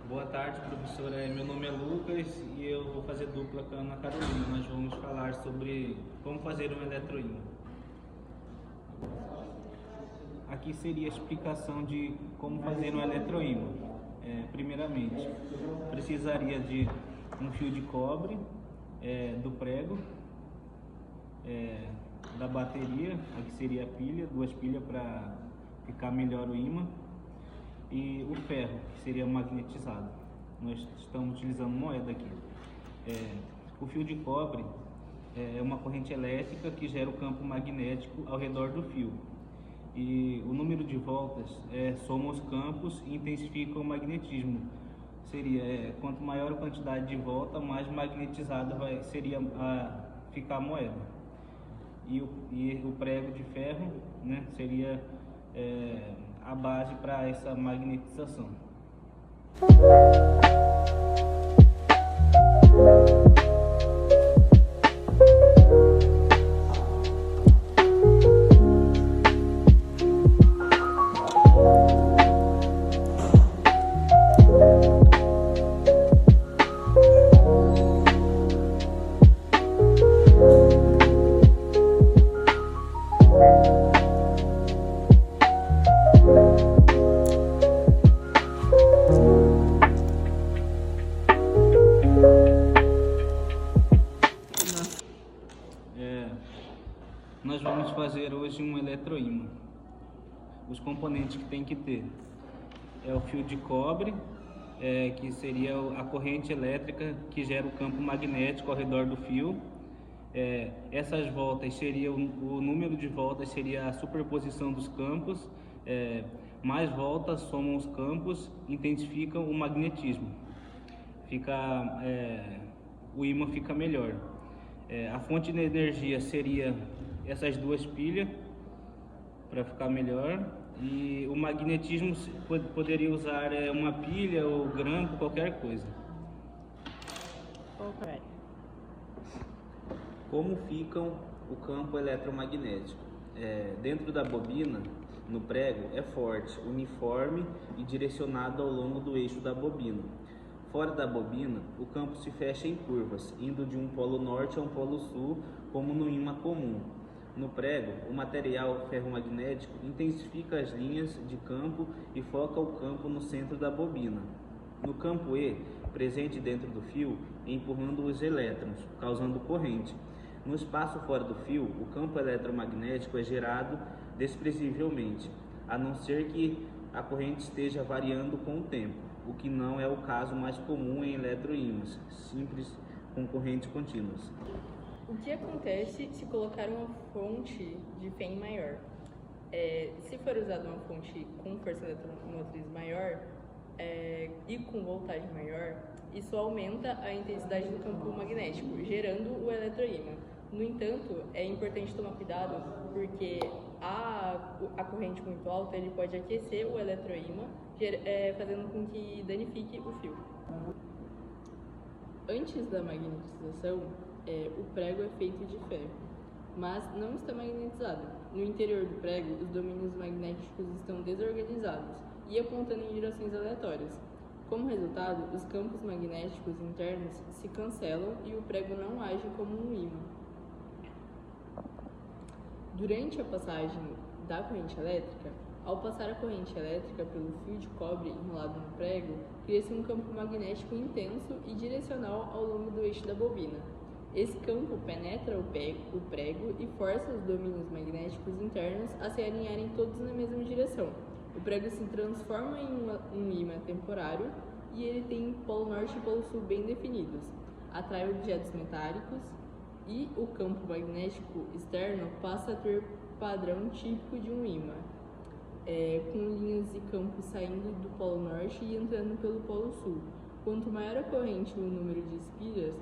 Boa tarde, professora. Meu nome é Lucas e eu vou fazer dupla com a Ana Carolina. Nós vamos falar sobre como fazer um eletroímã. Aqui seria a explicação de como fazer um eletroímã. Primeiramente, precisaria de um fio de cobre, do prego, da bateria, aqui seria a pilha, duas pilhas para ficar melhor o ímã, e o ferro, que seria magnetizado. Nós estamos utilizando moeda aqui. O fio de cobre é uma corrente elétrica que gera o campo magnético ao redor do fio. E o número de voltas soma os campos e intensifica o magnetismo. Seria, quanto maior a quantidade de volta, mais magnetizada seria ficar a moeda. E o prego de ferro, né, seria a base para essa magnetização. Nós vamos fazer hoje um eletroímã. Os componentes que tem que ter é o fio de cobre, que seria a corrente elétrica que gera o campo magnético ao redor do fio. Essas voltas seria o número de voltas seria a superposição dos campos. Mais voltas somam os campos, intensificam o magnetismo. O ímã fica melhor. A fonte de energia seria essas duas pilhas para ficar melhor, e o magnetismo poderia usar uma pilha ou grampo, qualquer coisa. Ok. Como ficam o campo eletromagnético? Dentro da bobina, no prego, é forte, uniforme e direcionado ao longo do eixo da bobina. Fora da bobina, o campo se fecha em curvas, indo de um polo norte a um polo sul, como no ímã comum. No prego, o material ferromagnético intensifica as linhas de campo e foca o campo no centro da bobina. No campo E, presente dentro do fio, empurrando os elétrons, causando corrente. No espaço fora do fio, o campo eletromagnético é gerado desprezivelmente, a não ser que a corrente esteja variando com o tempo, o que não é o caso mais comum em eletroímãs simples com correntes contínuas. O que acontece se colocar uma fonte de Fem maior? Se for usada uma fonte com força eletromotriz maior e com voltagem maior, isso aumenta a intensidade do campo magnético, gerando o eletroímã. No entanto, é importante tomar cuidado porque a corrente muito alta ele pode aquecer o eletroímã, fazendo com que danifique o fio. Antes da magnetização, o prego é feito de ferro, mas não está magnetizado. No interior do prego, os domínios magnéticos estão desorganizados e apontando em direções aleatórias. Como resultado, os campos magnéticos internos se cancelam e o prego não age como um ímã. Durante a passagem da corrente elétrica, ao passar a corrente elétrica pelo fio de cobre enrolado no prego, cria-se um campo magnético intenso e direcional ao longo do eixo da bobina. Esse campo penetra o prego e força os domínios magnéticos internos a se alinharem todos na mesma direção. O prego se transforma em um ímã temporário e ele tem polo norte e polo sul bem definidos. Atrai objetos metálicos e o campo magnético externo passa a ter padrão típico de um ímã, com linhas de campo saindo do polo norte e entrando pelo polo sul. Quanto maior a corrente e o número de espiras,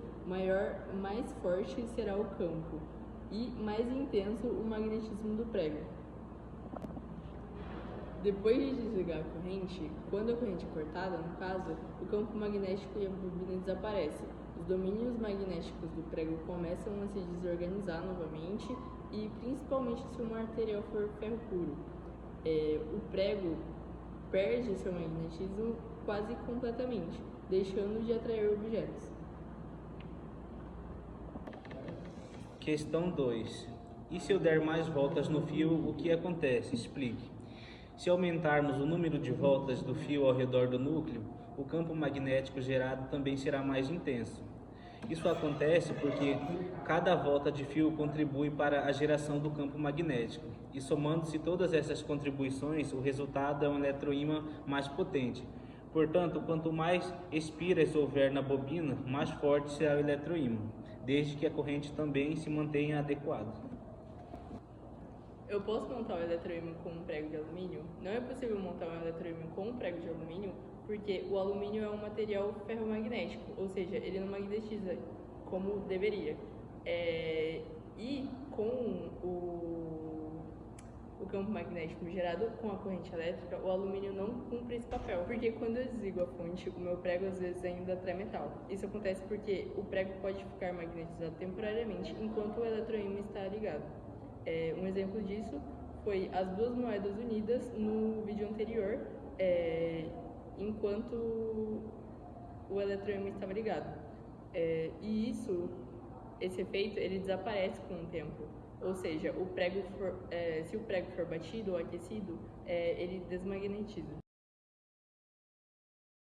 mais forte será o campo e mais intenso o magnetismo do prego. Depois de desligar a corrente, quando a corrente é cortada, no caso, o campo magnético e a bobina desaparecem. Os domínios magnéticos do prego começam a se desorganizar novamente e principalmente se o material for ferro puro. O prego perde seu magnetismo quase completamente, deixando de atrair objetos. Questão 2. E se eu der mais voltas no fio, o que acontece? Explique. Se aumentarmos o número de voltas do fio ao redor do núcleo, o campo magnético gerado também será mais intenso. Isso acontece porque cada volta de fio contribui para a geração do campo magnético, e somando-se todas essas contribuições, o resultado é um eletroímã mais potente. Portanto, quanto mais espiras houver na bobina, mais forte será o eletroímã, desde que a corrente também se mantenha adequada. Eu posso montar um eletroímã com um prego de alumínio? Não é possível montar um eletroímã com um prego de alumínio porque o alumínio é um material ferromagnético, ou seja, ele não magnetiza como deveria. E com o campo magnético gerado com a corrente elétrica, o alumínio não cumpre esse papel, porque quando eu desligo a fonte, o meu prego às vezes ainda atrai metal. Isso acontece porque o prego pode ficar magnetizado temporariamente enquanto o eletroímã está ligado. Um exemplo disso foi as duas moedas unidas no vídeo anterior, enquanto o eletroímã estava ligado. E esse efeito, ele desaparece com o tempo. Ou seja, se o prego for batido ou aquecido, ele desmagnetiza.